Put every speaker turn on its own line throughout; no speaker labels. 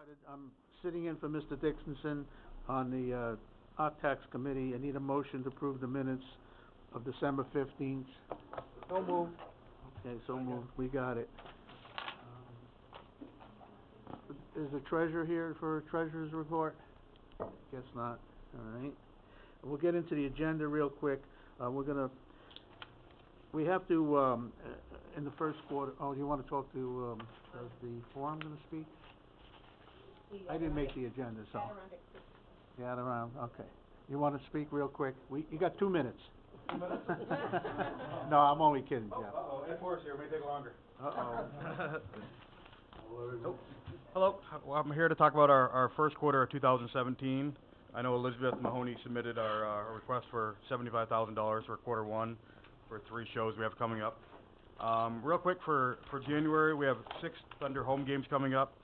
started. I'm sitting in for Mr. Dixonson on the tax committee. I need a motion to approve the minutes of December 15th.
So moved.
Okay, so moved. We got it. Is the treasurer here for a treasurer's report? Guess not. All right. We'll get into the agenda real quick. We have to, in the first quarter, you want to talk to, does the forum gonna speak? I didn't make the agenda, so. Yeah, around, okay. You wanna speak real quick? You got 2 minutes.
2 minutes?
No, I'm only kidding, Jeff.
Uh-oh, F4's here, may take longer.
Uh-oh.
Hello, well, I'm here to talk about our first quarter of 2017. I know Elizabeth Mahoney submitted our request for $75,000 for quarter one for 3 shows we have coming up. Real quick, for January, we have 6 Thunder home games coming up.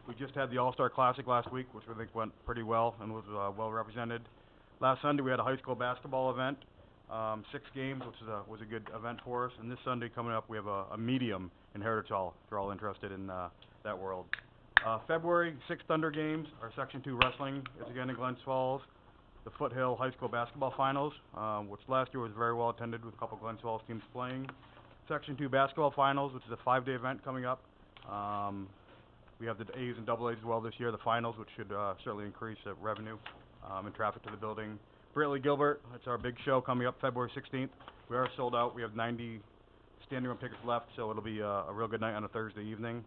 We just had the All-Star Classic last week, which I think went pretty well and was well represented. Last Sunday, we had a high school basketball event, 6 games, which was a good event for us. And this Sunday coming up, we have a medium in Heritage Hall, if you're all interested in that world. February, 6 Thunder games. Our Section 2 wrestling is again in Glens Falls. The Foothill High School basketball finals, which last year was very well attended with a couple Glens Falls teams playing. Section 2 basketball finals, which is a 5-day event coming up. We have the A's and AA as well this year, the finals, which should certainly increase revenue and traffic to the building. Britley Gilbert, that's our big show coming up February 16th. We are sold out. We have 90 standing room tickets left, so it'll be a real good night on a Thursday evening.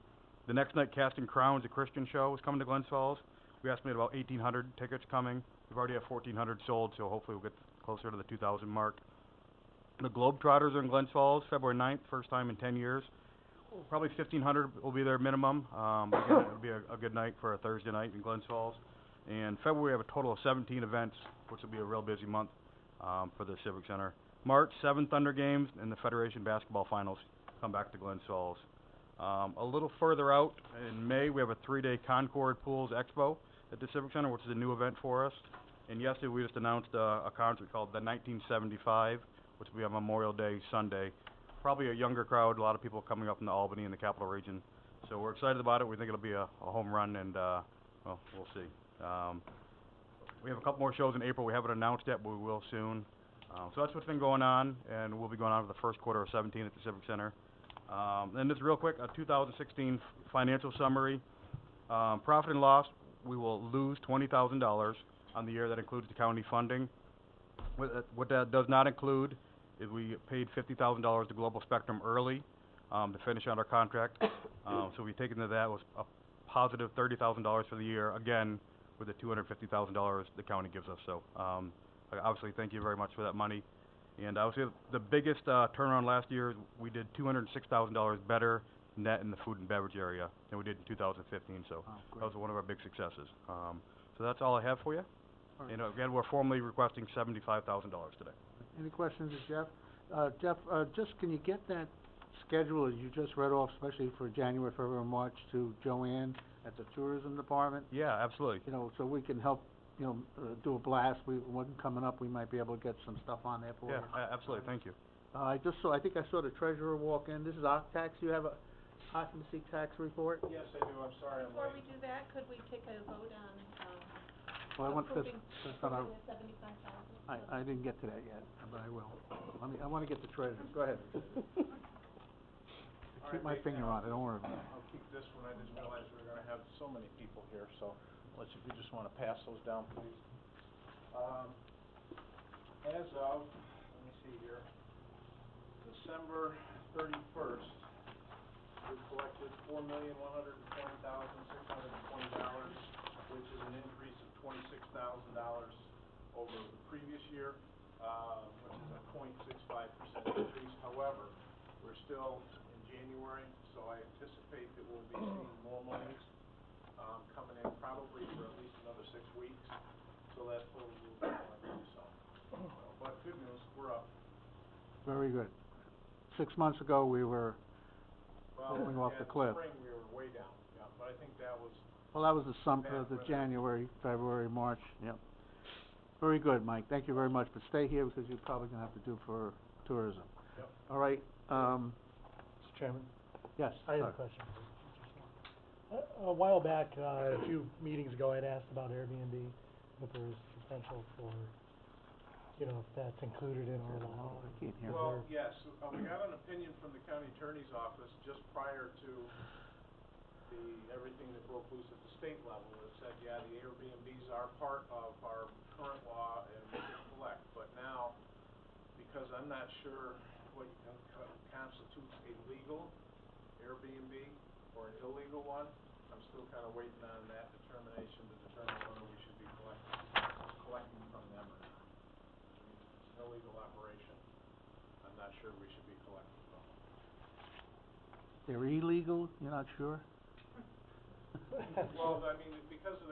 The next night, Casting Crowns, a Christian show, is coming to Glens Falls. We estimate about 1,800 tickets coming. We've already have 1,400 sold, so hopefully we'll get closer to the 2,000 mark. The Globetrotters are in Glens Falls, February 9th, first time in 10 years. Probably 1,500 will be their minimum. But again, it'll be a good night for a Thursday night in Glens Falls. And February, we have a total of 17 events, which will be a real busy month for the Civic Center. March, 7 Thunder games, and the Federation basketball finals come back to Glens Falls. A little further out, in May, we have a 3-day Concord Pools Expo at the Civic Center, which is a new event for us. And yesterday, we just announced a concert called the 1975, which will be on Memorial Day Sunday. Probably a younger crowd, a lot of people coming up from the Albany and the Capital Region. So we're excited about it. We think it'll be a home run, and well, we'll see. We have a couple more shows in April. We haven't announced yet, but we will soon. So that's what's been going on, and we'll be going on for the first quarter of 17 at the Civic Center. And just real quick, a 2016 financial summary. Profit and loss, we will lose $20,000 on the year. That includes the county funding. What that does not include is we paid $50,000 to Global Spectrum early to finish out our contract. So we take into that was a positive $30,000 for the year, again, with the $250,000 the county gives us. So obviously, thank you very much for that money. And I would say the biggest turnaround last year, we did $206,000 better net in the food and beverage area than we did in 2015. So that was one of our big successes. So that's all I have for you. Right. And again, we're formally requesting $75,000 today.
Any questions of Jeff? Jeff, just can you get that schedule that you just read off, especially for January, February, March, to Joanne at the tourism department?
Yeah, absolutely.
You know, so we can help, do a blast. One coming up, we might be able to get some stuff on there for you.
Yeah, absolutely. Thank you.
I think I saw the treasurer walk in. This is tax. You have a occupancy tax report?
Yes, I do. I'm sorry.
Before we do that, could we take a vote on,
approving
the $75,000?
I didn't get to that yet, but I will. I want to get the treasurer. Go ahead. Keep my finger on it. Don't worry about it.
I'll keep this one. I just realized we're going to have so many people here, so if you just want to pass those down, please. As of, let me see here, December 31st, we collected $4,120,620, which is an increase of $26,000 over the previous year, which is a 0.65% increase. However, we're still in January, so I anticipate that we'll be seeing more monies coming in probably for at least another 6 weeks. So that totals a little bit more. But good news, we're up.
Very good. 6 months ago, we were falling off the cliff.
Spring we were way down. Yeah, but I think that was.
Well, that was the January, February, March. Yep. Very good, Mike. Thank you very much. But stay here because you're probably going to have to do for tourism.
Yep.
All right.
Mr. Chairman?
Yes.
I have a question. A while back, a few meetings ago, I'd asked about Airbnb, if there was potential for, you know, if that's included in our law.
I can't hear.
Well, yes, we got an opinion from the county attorney's office just prior to everything that broke loose at the state level. It said, yeah, the Airbnbs are part of our current law and we can collect, but now, because I'm not sure what constitutes a legal Airbnb or an illegal one, I'm still kind of waiting on that determination to determine whether we should be collecting from them or not. I mean, if it's an illegal operation, I'm not sure we should be collecting from them.
They're illegal, you're not sure?
Well, I mean, because of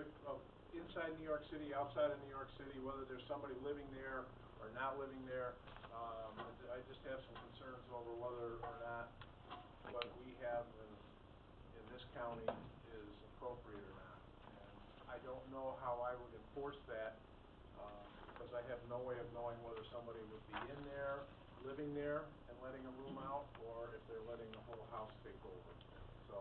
inside New York City, outside of New York City, whether there's somebody living there or not living there, I just have some concerns over whether or not what we have in this county is appropriate or not. And I don't know how I would enforce that, because I have no way of knowing whether somebody would be in there, living there, and letting a room out, or if they're letting the whole house take over. So,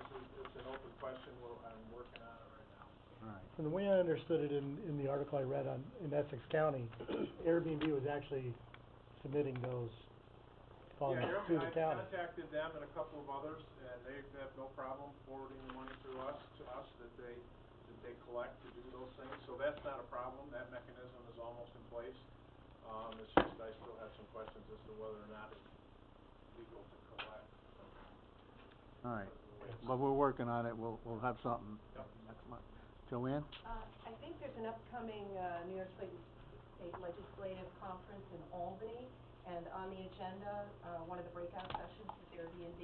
it's an open question, I'm working on it right now.
Right.
From the way I understood it in the article I read in Essex County, Airbnb was actually submitting those funds to the county.
I've contacted them and a couple of others, and they have no problem forwarding the money to us that they collect to do those things. So that's not a problem, that mechanism is almost in place. It's just I still have some questions as to whether or not it's legal to collect.
All right, but we're working on it, we'll have something next month. Joanne?
I think there's an upcoming, New York State Legislative Conference in Albany, and on the agenda, one of the breakout sessions is Airbnb,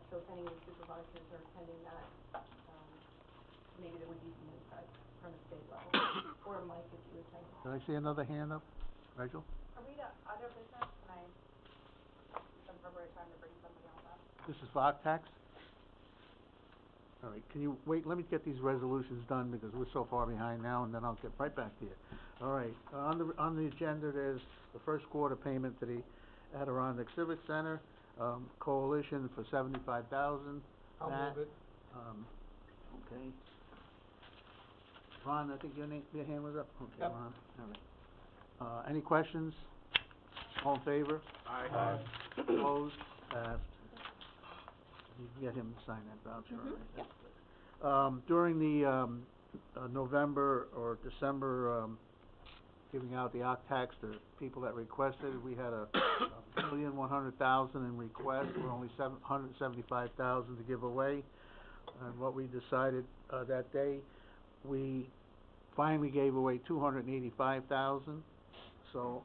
so if any of your supervisors are attending that, maybe there would be some insight from the state level, or Mike if you attend.
Did I see another hand up? Rachel?
Are we to other business? Can I, use some appropriate time to bring something else up?
This is Voctax? All right, can you wait, let me get these resolutions done because we're so far behind now, and then I'll get right back to you. All right, on the agenda, there's the first quarter payment to the Adirondack Civic Center, Coalition for $75,000.
I'll move it.
Okay. Ron, I think your hand was up? Okay,
Yep.
Ron, all right. Any questions? All in favor?
Aye.
Opposed? Passed. You can get him to sign that voucher, all right? That's good. During the November or December giving out the Octax to people that requested, we had $1,100,000 in requests. We're only $775,000 to give away. And what we decided that day, we finally gave away $285,000. So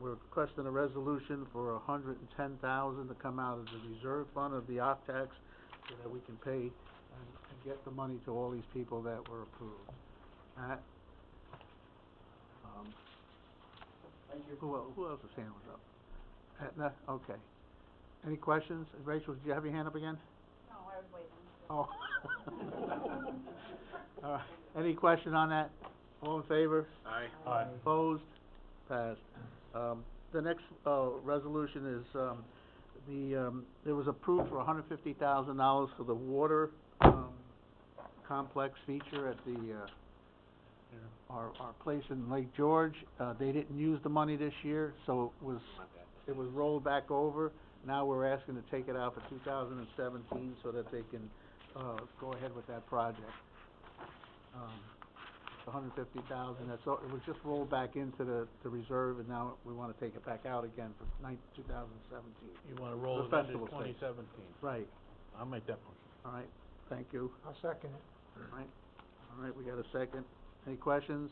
we're requesting a resolution for $110,000 to come out of the reserve fund of the Octax so that we can pay and get the money to all these people that were approved. Matt?
Thank you.
Who else's hand was up? Etna? Okay. Any questions? Rachel, did you have your hand up again?
No, I was waiting.
Oh. All right. Any question on that? All in favor?
Aye.
Aye.
Opposed? Passed. The next resolution is it was approved for $150,000 for the water complex feature at our place in Lake George. They didn't use the money this year, so it was rolled back over. Now we're asking to take it out for 2017 so that they can go ahead with that project. $150,000. It was just rolled back into the reserve, and now we want to take it back out again for 2017.
You wanna roll
The
it into
festival space.
2017?
Right.
I'll make that motion.
All right. Thank you.
I'll second it.
All right. All right. We got a second. Any questions?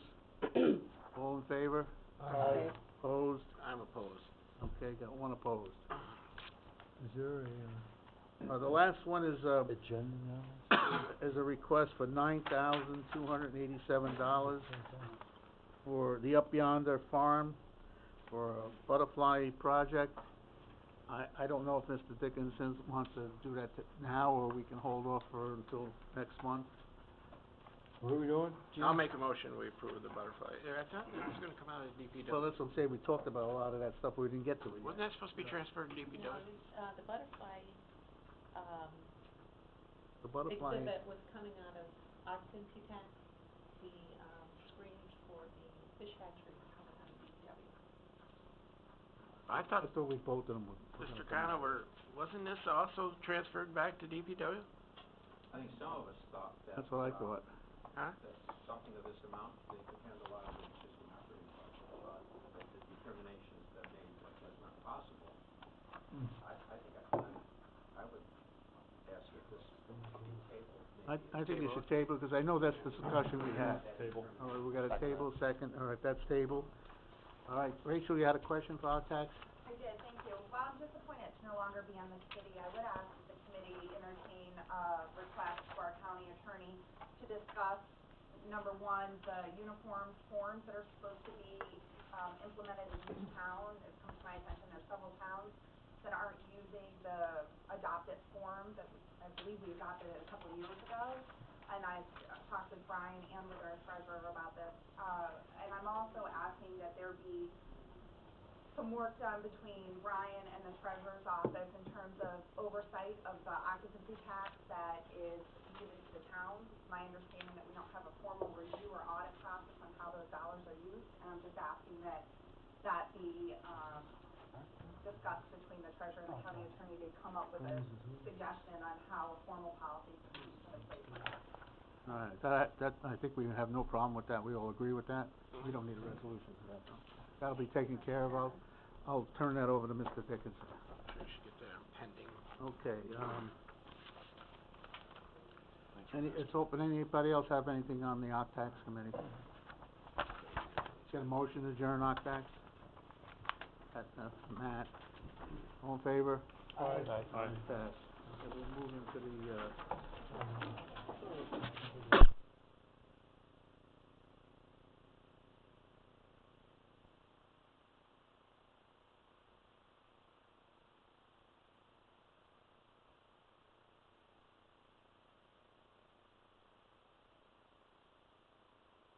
All in favor?
Aye.
Opposed?
I'm opposed.
Okay. Got one opposed.
Is there
The last one is
agenda now?
is a request for $9,287 for the Up Yonder Farm for a butterfly project. I don't know if Mr. Dickinson wants to do that now, or we can hold off until next month.
What are we doing?
I'll make a motion, we approve the butterfly. I thought it was gonna come out of DPW.
Well, that's what I'm saying, we talked about a lot of that stuff, but we didn't get to it yet.
Wasn't that supposed to be transferred to DPW?
No, the butterfly,
The butterfly,
exhibit was coming out of occupancy tax. The, screenage for the fish hatchery was coming out of DPW.
I
I
thought,
thought we both of them were gonna
Mr.
come out.
Conover, wasn't this also transferred back to DPW?
I think some of us thought that.
That's what I thought.
Huh?
That something of this amount, they could handle out of the existing operating budget, but that the determinations that made that that's not possible. I think I would ask if this be tabled, maybe.
I think you should table, because I know that's the discussion we had.
Table.
All right, we got a table, second, all right, that's table. All right, Rachel, you had a question for our tax?
I did, thank you. While I'm disappointed to no longer be on the committee, I would ask that the committee entertain a request to our county attorney to discuss, number one, the uniform forms that are supposed to be, implemented in each town. It's come to my attention, there's several towns that aren't using the adopted form that I believe we adopted it a couple of years ago. And I've talked with Brian and with our treasurer about this. And I'm also asking that there be some work done between Brian and the treasurer's office in terms of oversight of the occupancy tax that is given to the towns. It's my understanding that we don't have a formal review or audit process on how those dollars are used, and I'm just asking that be, discussed between the treasurer and the county attorney to come up with a suggestion on how a formal policy can be put in place for that.
All right, that, I think we have no problem with that, we all agree with that? We don't need a resolution for that, though. That'll be taken care of, I'll turn that over to Mr. Dickinson.
Sure you should get that pending.
Okay, it's open, anybody else have anything on the Oct Tax Committee? Get a motion to adjourn Oct Tax? That's Matt. All in favor?
Aye.
Pass. Okay, we'll move into the,